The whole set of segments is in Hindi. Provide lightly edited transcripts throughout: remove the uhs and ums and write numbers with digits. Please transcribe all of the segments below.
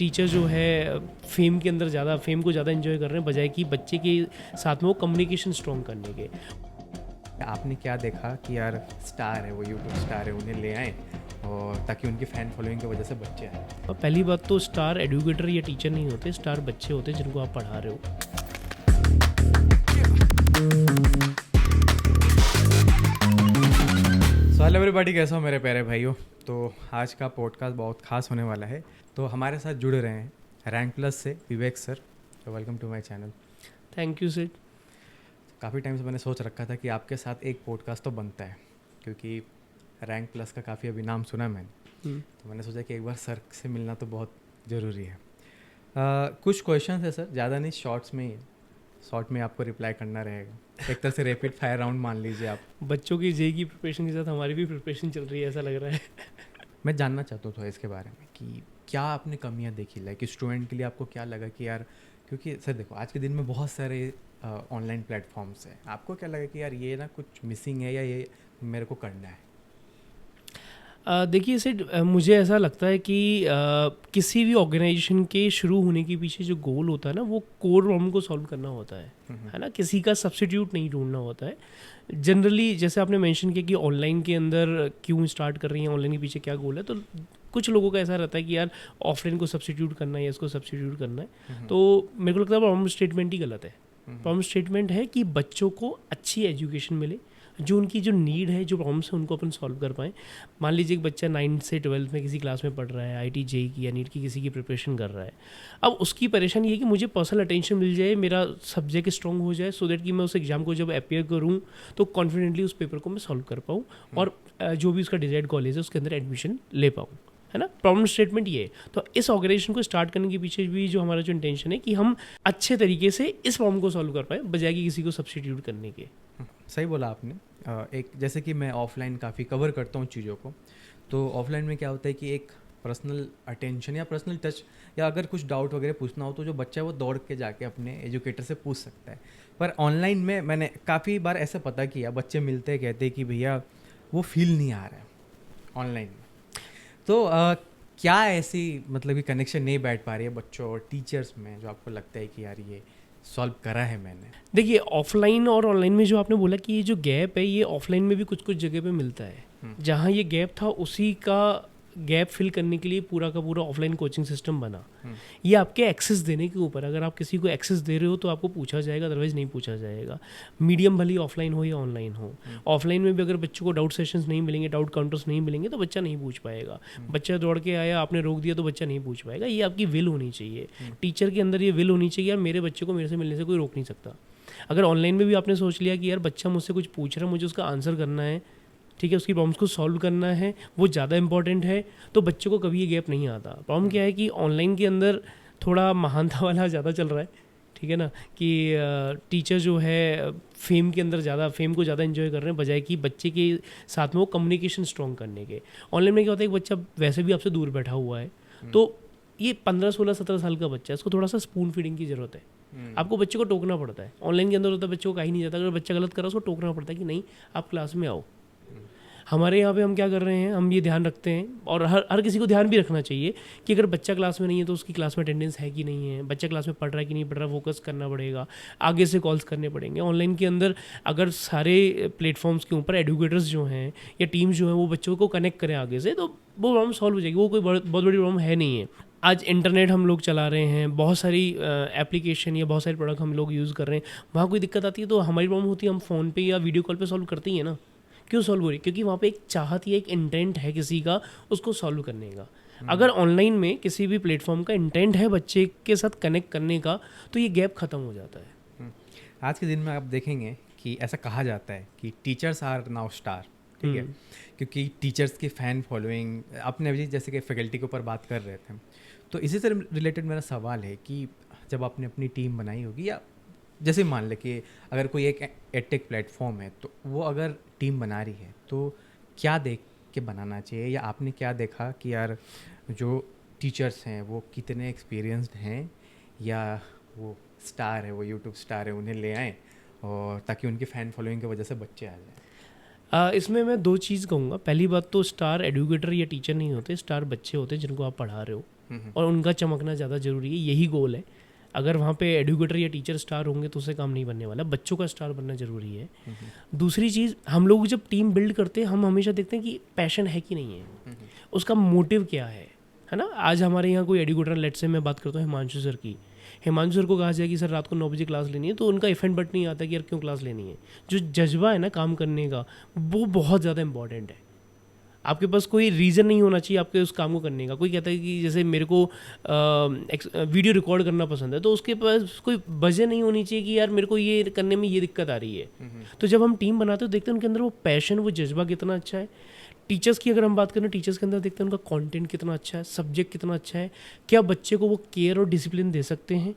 टीचर जो है फेम के अंदर ज़्यादा फेम को ज़्यादा एंजॉय कर रहे हैं बजाय कि बच्चे के साथ में वो कम्युनिकेशन स्ट्रॉन्ग करने के। आपने क्या देखा कि यार स्टार है, वो यूट्यूब स्टार है, उन्हें ले आए और ताकि उनकी फ़ैन फॉलोइंग की वजह से बच्चे आए। और पहली बात तो स्टार एडुकेटर या टीचर नहीं होते, स्टार बच्चे होते हैं जिनको आप पढ़ा रहे हो। सो हेलो एवरीबॉडी, कैसा हो मेरे प्यारे भाइयों। तो आज का पॉडकास्ट बहुत खास होने वाला है। तो हमारे साथ जुड़ रहे हैं रैंक प्लस से विवेक सर। तो welcome to my channel. Thank you sir. काफ़ी टाइम से मैंने सोच रखा था कि आपके साथ एक पॉडकास्ट तो बनता है, क्योंकि रैंक प्लस का काफ़ी अभी नाम सुना मैंने। तो मैंने सोचा कि एक बार सर से मिलना तो बहुत ज़रूरी है। कुछ क्वेश्चन है सर, ज़्यादा नहीं, शॉर्ट्स में ही है। शॉर्ट में आपको रिप्लाई करना रहेगा, एक तरह से रैपिड फायर राउंड मान लीजिए आप। बच्चों की जे की प्रिपरेशन के साथ हमारी भी प्रिपरेशन चल रही है, ऐसा लग रहा है। मैं जानना चाहता हूँ थोड़ा इसके बारे में कि क्या आपने कमियां देखी, लाइक स्टूडेंट के लिए आपको क्या लगा कि यार, क्योंकि सर देखो आज के दिन में बहुत सारे ऑनलाइन प्लेटफॉर्म्स हैं, आपको क्या लगा कि यार ये ना कुछ मिसिंग है या ये मेरे को करना है? देखिए सर, मुझे ऐसा लगता है कि किसी भी ऑर्गेनाइजेशन के शुरू होने के पीछे जो गोल होता है ना, वो कोर प्रॉब्लम को सॉल्व करना होता है ना। किसी का सब्स्टिट्यूट नहीं ढूंढना होता है। जनरली जैसे आपने मेंशन किया कि ऑनलाइन के अंदर क्यों स्टार्ट कर रही हैं, ऑनलाइन के पीछे क्या गोल है, तो कुछ लोगों का ऐसा रहता है कि यार ऑफलाइन को सब्स्टिट्यूट करना है या इसको सब्स्टिट्यूट करना है। तो मेरे को लगता है प्रॉब्लम स्टेटमेंट ही गलत है। प्रॉब्लम स्टेटमेंट है कि बच्चों को अच्छी एजुकेशन मिले, जो उनकी जो नीड है, जो प्रॉब्लम्स है, उनको अपन सॉल्व कर पाएँ। मान लीजिए एक बच्चा 9 से 12 में किसी क्लास में पढ़ रहा है, आईटी जेई की या नीट की किसी की प्रिपरेशन कर रहा है। अब उसकी परेशानी ये है कि मुझे पर्सनल अटेंशन मिल जाए, मेरा सब्जेक्ट स्ट्रॉन्ग हो जाए, सो दैट कि मैं उस एग्जाम को जब अपेयर करूँ तो कॉन्फिडेंटली उस पेपर को मैं सॉल्व कर पाऊँ और जो भी उसका डिजायर्ड कॉलेज है उसके अंदर एडमिशन ले पाऊँ, है ना। प्रॉब्लम स्टेटमेंट ये है। तो इस ऑर्गेनाइजेशन को स्टार्ट करने के पीछे भी जो हमारा जो इंटेंशन है कि हम अच्छे तरीके से इस प्रॉब्लम को सॉल्व कर पाए बजाय कि किसी को सब्स्टिट्यूट करने के। सही बोला आपने। एक जैसे कि मैं ऑफलाइन काफ़ी कवर करता हूँ चीज़ों को, तो ऑफलाइन में क्या होता है कि एक पर्सनल अटेंशन या पर्सनल टच, या अगर कुछ डाउट वगैरह पूछना हो तो जो बच्चा है वो दौड़ के जाके अपने एजुकेटर से पूछ सकता है। पर ऑनलाइन में मैंने काफ़ी बार ऐसा पता किया, बच्चे मिलते कहते हैं कि भैया वो फील नहीं आ रहा है ऑनलाइन में। तो क्या ऐसी मतलब कि कनेक्शन नहीं बैठ पा रही है बच्चों और टीचर्स में, जो आपको लगता है कि यार ये सॉल्व करा है मैंने? देखिए, ऑफलाइन और ऑनलाइन में जो आपने बोला कि ये जो गैप है, ये ऑफलाइन में भी कुछ कुछ जगह पे मिलता है। जहाँ ये गैप था उसी का गैप फिल करने के लिए पूरा का पूरा ऑफलाइन कोचिंग सिस्टम बना। ये आपके एक्सेस देने के ऊपर, अगर आप किसी को एक्सेस दे रहे हो तो आपको पूछा जाएगा, अदरवाइज नहीं पूछा जाएगा। मीडियम भले ही ऑफलाइन हो या ऑनलाइन हो। ऑफलाइन में भी अगर बच्चों को डाउट सेशंस नहीं मिलेंगे, डाउट काउंटर्स नहीं मिलेंगे, तो बच्चा नहीं पूछ पाएगा। बच्चा दौड़ के आया, आपने रोक दिया तो बच्चा नहीं पूछ पाएगा। ये आपकी विल होनी चाहिए, टीचर के अंदर ये विल होनी चाहिए, यार मेरे बच्चे को मेरे से मिलने से कोई रोक नहीं सकता। अगर ऑनलाइन में भी आपने सोच लिया कि यार बच्चा मुझसे कुछ पूछ रहा है, मुझे उसका आंसर करना है, ठीक है, उसकी प्रॉब्लम्स को सॉल्व करना है, वो ज़्यादा इंपॉर्टेंट है, तो बच्चों को कभी ये गैप नहीं आता। प्रॉब्लम क्या है कि ऑनलाइन के अंदर थोड़ा महानता वाला ज़्यादा चल रहा है, ठीक है ना, कि टीचर जो है फेम के अंदर ज़्यादा फेम को ज़्यादा एंजॉय कर रहे हैं बजाय कि बच्चे के साथ में वो कम्युनिकेशन स्ट्रॉन्ग करने के। ऑनलाइन में क्या होता है, एक बच्चा वैसे भी आपसे दूर बैठा हुआ है, तो ये 15, 16, 17 साल का बच्चा है, इसको थोड़ा सा स्पून फीडिंग की ज़रूरत है। आपको बच्चे को टोकना पड़ता है। ऑनलाइन के अंदर होता है बच्चे को कहीं नहीं जाता, अगर बच्चा गलत कर रहा है उसको टोकना पड़ता है कि नहीं आप क्लास में आओ। हमारे यहाँ पे हम क्या कर रहे हैं, हम ये ध्यान रखते हैं, और हर किसी को ध्यान भी रखना चाहिए कि अगर बच्चा क्लास में नहीं है तो उसकी क्लास में अटेंडेंस है कि नहीं है, बच्चा क्लास में पढ़ रहा है कि नहीं पढ़ रहा, फोकस करना पड़ेगा, आगे से कॉल्स करने पड़ेंगे। ऑनलाइन के अंदर अगर सारे प्लेटफॉर्म्स के ऊपर एडुकेटर्स जो हैं या टीम जो है वो बच्चों को कनेक्ट करें आगे से, तो वो प्रॉब्लम सॉल्व हो जाएगी। वो कोई बहुत बड़ी प्रॉब्लम है नहीं है। आज इंटरनेट हम लोग चला रहे हैं, बहुत सारी एप्लीकेशन या बहुत सारे प्रोडक्ट हम लोग यूज़ कर रहे हैं, वहाँ कोई दिक्कत आती है तो हमारी प्रॉब्लम होती है, हम फ़ोन पे या वीडियो कॉल पे सॉल्व करते ही हैं ना। क्यों सॉल्व हो रही है? क्योंकि वहाँ पे एक चाहत या एक इंटेंट है किसी का उसको सॉल्व करने का। अगर ऑनलाइन में किसी भी प्लेटफॉर्म का इंटेंट है बच्चे के साथ कनेक्ट करने का, तो ये गैप ख़त्म हो जाता है। आज के दिन में आप देखेंगे कि ऐसा कहा जाता है कि टीचर्स आर नाउ स्टार, ठीक है, क्योंकि टीचर्स की फ़ैन फॉलोइंग, आपने अभी जैसे कि फैकल्टी के ऊपर बात कर रहे थे, तो इसी से रिलेटेड मेरा सवाल है कि जब आपने अपनी टीम बनाई होगी, या जैसे मान लें कि अगर कोई एक एडटेक प्लेटफॉर्म है तो वो अगर टीम बना रही है तो क्या देख के बनाना चाहिए, या आपने क्या देखा कि यार जो टीचर्स हैं वो कितने एक्सपीरियंस्ड हैं, या वो स्टार है, वो यूट्यूब स्टार है, उन्हें ले आएँ और ताकि उनकी फ़ैन फॉलोइंग की वजह से बच्चे आ जाएँ? इसमें मैं 2 चीज़ कहूँगा। पहली बात तो स्टार एडुकेटर या टीचर नहीं होते, स्टार बच्चे होते हैं जिनको आप पढ़ा रहे हो। और उनका चमकना ज़्यादा ज़रूरी है, यही गोल है। अगर वहाँ पे एडुकेटर या टीचर स्टार होंगे तो उससे काम नहीं बनने वाला, बच्चों का स्टार बनना ज़रूरी है। दूसरी चीज़, हम लोग जब टीम बिल्ड करते हैं हम हमेशा देखते हैं कि पैशन है कि नहीं है, उसका मोटिव क्या है ना। आज हमारे यहाँ कोई एडुकेटर, लेट से मैं बात करता हूँ हिमांशु सर की, हिमांशु सर को कहा जाए कि सर रात को 9 बजे क्लास लेनी है, तो उनका इफेक्ट बट नहीं आता कि यार क्यों क्लास लेनी है। जो जज्बा है ना काम करने का, वो बहुत ज़्यादा इंपॉर्टेंट है। आपके पास कोई रीज़न नहीं होना चाहिए आपके उस काम को करने का। कोई कहता है कि जैसे मेरे को वीडियो रिकॉर्ड करना पसंद है, तो उसके पास कोई वजह नहीं होनी चाहिए कि यार मेरे को ये करने में ये दिक्कत आ रही है। तो जब हम टीम बनाते हैं देखते हैं उनके अंदर वो पैशन, वो जज्बा कितना अच्छा है। टीचर्स की अगर हम बात करें, टीचर्स के अंदर देखते हैं उनका कंटेंट कितना अच्छा है, सब्जेक्ट कितना अच्छा है, क्या बच्चे को वो केयर और डिसिप्लिन दे सकते हैं।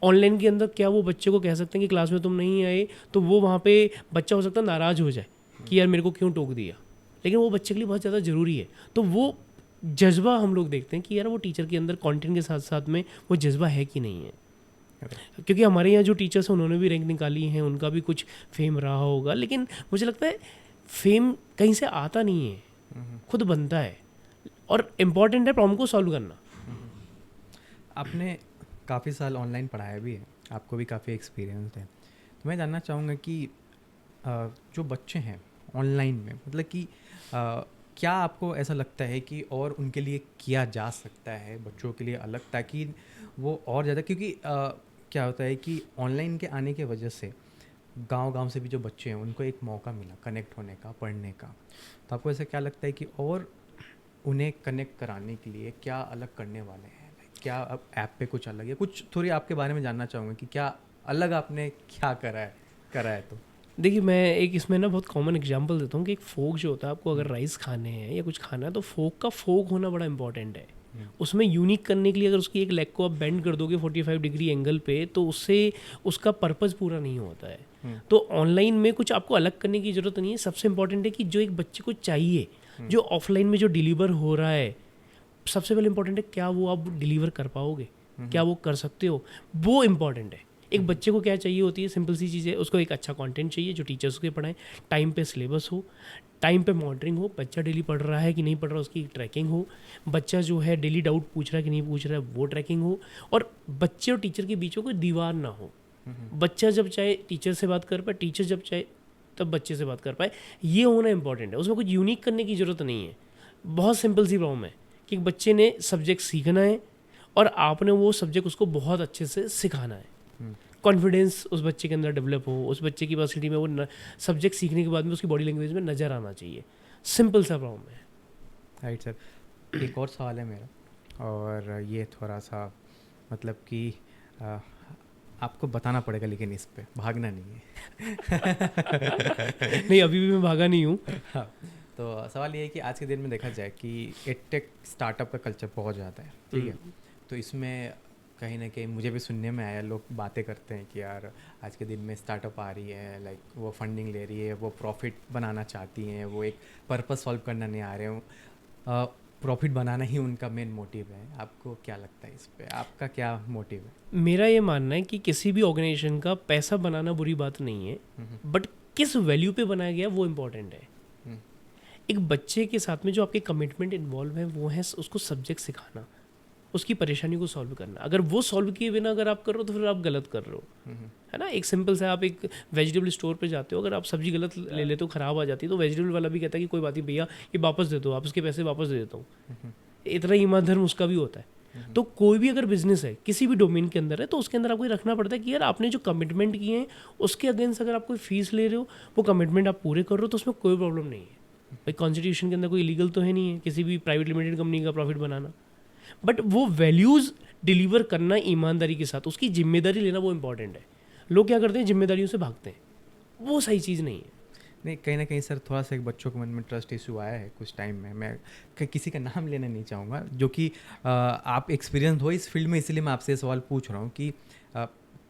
ऑनलाइन के अंदर क्या वो बच्चे को कह सकते हैं कि क्लास में तुम नहीं आए, तो वो वहाँ पे बच्चा हो सकता है नाराज़ हो जाए कि यार मेरे को क्यों टोक दिया, लेकिन वो बच्चे के लिए बहुत ज़्यादा ज़रूरी है। तो वो जज्बा हम लोग देखते हैं कि यार वो टीचर के अंदर कंटेंट के साथ साथ में वो जज्बा है कि नहीं है। क्योंकि हमारे यहाँ जो टीचर्स हैं उन्होंने भी रैंक निकाली हैं, उनका भी कुछ फेम रहा होगा, लेकिन मुझे लगता है फेम कहीं से आता नहीं है, खुद बनता है। और इम्पॉर्टेंट है प्रॉब्लम को सॉल्व करना। आपने काफ़ी साल ऑनलाइन पढ़ाया भी है, आपको भी काफ़ी एक्सपीरियंस है, तो मैं जानना चाहूँगा कि जो बच्चे हैं ऑनलाइन में, मतलब कि क्या आपको ऐसा लगता है कि और उनके लिए किया जा सकता है बच्चों के लिए अलग, ताकि वो और ज़्यादा, क्योंकि क्या होता है कि ऑनलाइन के आने की वजह से गांव से भी जो बच्चे हैं उनको एक मौका मिला कनेक्ट होने का, पढ़ने का। तो आपको ऐसा क्या लगता है कि और उन्हें कनेक्ट कराने के लिए क्या अलग करने वाले हैं? क्या अब ऐप पे कुछ अलग है? कुछ थोड़ी आपके बारे में जानना चाहूँगा कि क्या अलग आपने क्या करा है तो। देखिए, मैं एक इसमें ना बहुत कॉमन एग्जांपल देता हूँ कि एक फोक जो होता है, आपको अगर राइस खाने हैं या कुछ खाना है तो फोक का फोक होना बड़ा इंपॉर्टेंट है। उसमें यूनिक करने के लिए अगर उसकी एक लेग को आप बेंड कर दोगे 45 डिग्री एंगल पे, तो उससे उसका पर्पज़ पूरा नहीं होता है। तो ऑनलाइन में कुछ आपको अलग करने की ज़रूरत नहीं है। सबसे इंपॉर्टेंट है कि जो एक बच्चे को चाहिए, जो ऑफलाइन में जो डिलीवर हो रहा है, सबसे पहले इंपॉर्टेंट है क्या वो आप डिलीवर कर पाओगे, क्या वो कर सकते हो, वो इम्पॉर्टेंट है। एक बच्चे को क्या चाहिए होती है, सिंपल सी चीज़ है, उसको एक अच्छा कंटेंट चाहिए जो टीचर्स के पढ़ाएं, टाइम पे सिलेबस हो, टाइम पे मॉनिटरिंग हो, बच्चा डेली पढ़ रहा है कि नहीं पढ़ रहा उसकी ट्रैकिंग हो, बच्चा जो है डेली डाउट पूछ रहा है कि नहीं पूछ रहा है वो ट्रैकिंग हो, और बच्चे और टीचर के बीच में कोई दीवार ना हो। बच्चा जब चाहे टीचर से बात कर पाए, टीचर जब चाहे तब बच्चे से बात कर पाए, ये होना इंपॉर्टेंट है। उसमें कुछ यूनिक करने की ज़रूरत नहीं है। बहुत सिंपल सी प्रॉब्लम है कि बच्चे ने सब्जेक्ट सीखना है और आपने वो सब्जेक्ट उसको बहुत अच्छे से सिखाना है। कॉन्फिडेंस उस बच्चे के अंदर डेवलप हो, उस बच्चे की पर्सनैलिटी में वो सब्जेक्ट सीखने के बाद में उसकी बॉडी लैंग्वेज में नज़र आना चाहिए। सिंपल सा प्रॉब्लम है। राइट सर, एक और सवाल है मेरा, और ये थोड़ा सा मतलब कि आपको बताना पड़ेगा, लेकिन इस पे भागना नहीं है। नहीं, अभी भी मैं भागा नहीं हूँ। हाँ, तो सवाल ये है कि आज के दिन में देखा जाए कि एडटेक स्टार्टअप का कल्चर बहुत ज़्यादा है, ठीक है। तो इसमें कहीं ना कहीं मुझे भी सुनने में आया, लोग बातें करते हैं कि यार आज के दिन में स्टार्टअप आ रही है, लाइक वो फंडिंग ले रही है, वो प्रॉफिट बनाना चाहती हैं, वो एक पर्पस सॉल्व करना नहीं आ रहे हो, प्रॉफिट बनाना ही उनका मेन मोटिव है। आपको क्या लगता है इस पे, आपका क्या मोटिव है? मेरा ये मानना है कि किसी भी ऑर्गेनाइजेशन का पैसा बनाना बुरी बात नहीं है, बट किस वैल्यू पे बनाया गया वो इम्पोर्टेंट है। एक बच्चे के साथ में जो आपके कमिटमेंट इन्वॉल्व है वो है उसको सब्जेक्ट सिखाना, उसकी परेशानी को सॉल्व करना। अगर वो सॉल्व किए बिना अगर आप कर रहे हो तो फिर आप गलत कर रहे हो, है ना। एक सिंपल सा, आप एक वेजिटेबल स्टोर पे जाते हो, अगर आप सब्जी गलत ले लेते हो, ख़राब आ जाती है, तो वेजिटेबल वाला भी कहता है कि कोई बात नहीं भैया, ये वापस दे दो, आप उसके पैसे वापस दे देता हूँ। इतना ईमान धर्म उसका भी होता है। तो कोई भी अगर बिजनेस है किसी भी डोमेन के अंदर है, तो उसके अंदर आपको ये रखना पड़ता है कि यार आपने जो कमिटमेंट किए हैं उसके अगेंस्ट अगर आप कोई फीस ले रहे हो, वो कमिटमेंट आप पूरे कर रहे हो, तो उसमें कोई प्रॉब्लम नहीं है। भाई कॉन्स्टिट्यूशन के अंदर कोई इलीगल तो है नहीं है किसी भी प्राइवेट लिमिटेड कंपनी का प्रॉफिट बनाना, बट वो वैल्यूज़ डिलीवर करना ईमानदारी के साथ, उसकी जिम्मेदारी लेना वो इंपॉर्टेंट है। लोग क्या करते हैं, जिम्मेदारियों से भागते हैं, वो सही चीज़ नहीं है। नहीं, कहीं ना कहीं सर थोड़ा सा एक बच्चों के मन में ट्रस्ट इशू आया है कुछ टाइम में। मैं किसी का नाम लेना नहीं चाहूँगा, जो कि आप एक्सपीरियंस हो इस फील्ड में, इसलिए मैं आपसे सवाल पूछ रहा हूँ कि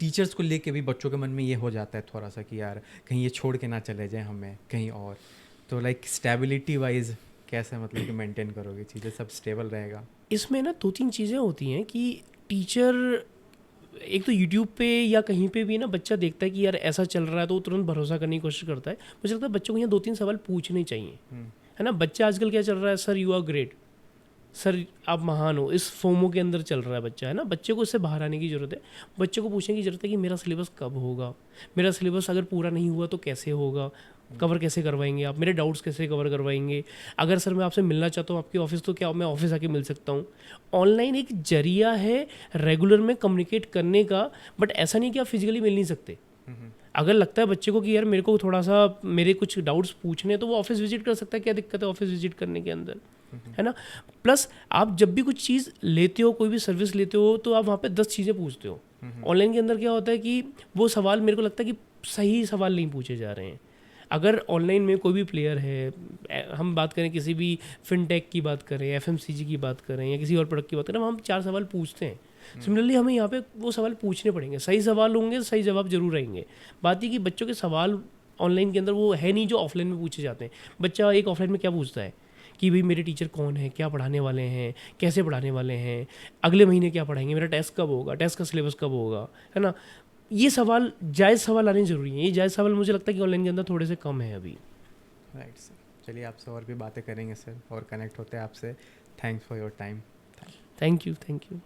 टीचर्स को लेके भी बच्चों के मन में ये हो जाता है थोड़ा सा कि यार कहीं ये छोड़ के ना चले जाए हमें कहीं और। तो लाइक स्टेबिलिटी वाइज कैसे मतलब कि मेंटेन करोगे, चीज़ें सब स्टेबल रहेगा? इसमें ना 2-3 चीज़ें होती हैं कि टीचर, एक तो यूट्यूब पे या कहीं पे भी ना बच्चा देखता है कि यार ऐसा चल रहा है तो वो तुरंत भरोसा करने की कोशिश करता है। मुझे लगता है बच्चों को यहाँ 2-3 सवाल पूछने चाहिए, है ना। बच्चा आजकल क्या चल रहा है, sir you are great, sir आप महान हो, इस फोमो के अंदर चल रहा है बच्चा, है ना। बच्चे को इससे बाहर आने की ज़रूरत है, बच्चे को पूछने की ज़रूरत है कि मेरा सिलेबस कब होगा, मेरा सिलेबस अगर पूरा नहीं हुआ तो कैसे होगा, कवर कैसे करवाएंगे आप, मेरे डाउट्स कैसे कवर करवाएंगे, अगर सर मैं आपसे मिलना चाहता हूँ आपके ऑफिस तो क्या मैं ऑफिस आके मिल सकता हूँ। ऑनलाइन एक जरिया है रेगुलर में कम्युनिकेट करने का, बट ऐसा नहीं कि आप फिजिकली मिल नहीं सकते। अगर लगता है बच्चे को कि यार मेरे को थोड़ा सा मेरे कुछ डाउट्स पूछने, तो वो ऑफिस विजिट कर सकता है, क्या दिक्कत है ऑफिस विजिट करने के अंदर, है ना। प्लस आप जब भी कुछ चीज़ लेते हो, कोई भी सर्विस लेते हो, तो आप वहाँ पे 10 चीज़ें पूछते हो। ऑनलाइन के अंदर क्या होता है कि वो सवाल मेरे को लगता है कि सही सवाल नहीं पूछे जा रहे हैं। अगर ऑनलाइन में कोई भी प्लेयर है, हम बात करें किसी भी फिनटेक की बात करें, एफएमसीजी की बात करें या किसी और प्रोडक्ट की बात करें, हम 4 सवाल पूछते हैं। सिमिलरली हमें यहाँ पे वो सवाल पूछने पड़ेंगे, सही सवाल होंगे, सही जवाब जरूर रहेंगे। बात ये कि बच्चों के सवाल ऑनलाइन के अंदर वो है नहीं जो ऑफलाइन में पूछे जाते हैं। बच्चा एक ऑफलाइन में क्या पूछता है कि भाई मेरे टीचर कौन है, क्या पढ़ाने वाले हैं, कैसे पढ़ाने वाले हैं, अगले महीने क्या पढ़ाएंगे, मेरा टेस्ट कब होगा, टेस्ट का सिलेबस कब होगा, है ना। ये सवाल, जायज़ सवाल आने ज़रूरी हैं। ये जायज़ सवाल मुझे लगता है कि ऑनलाइन के अंदर थोड़े से कम है अभी। राइट सर, चलिए आपसे और भी बातें करेंगे सर, और कनेक्ट होते हैं आपसे। Thanks for your time. Thank you.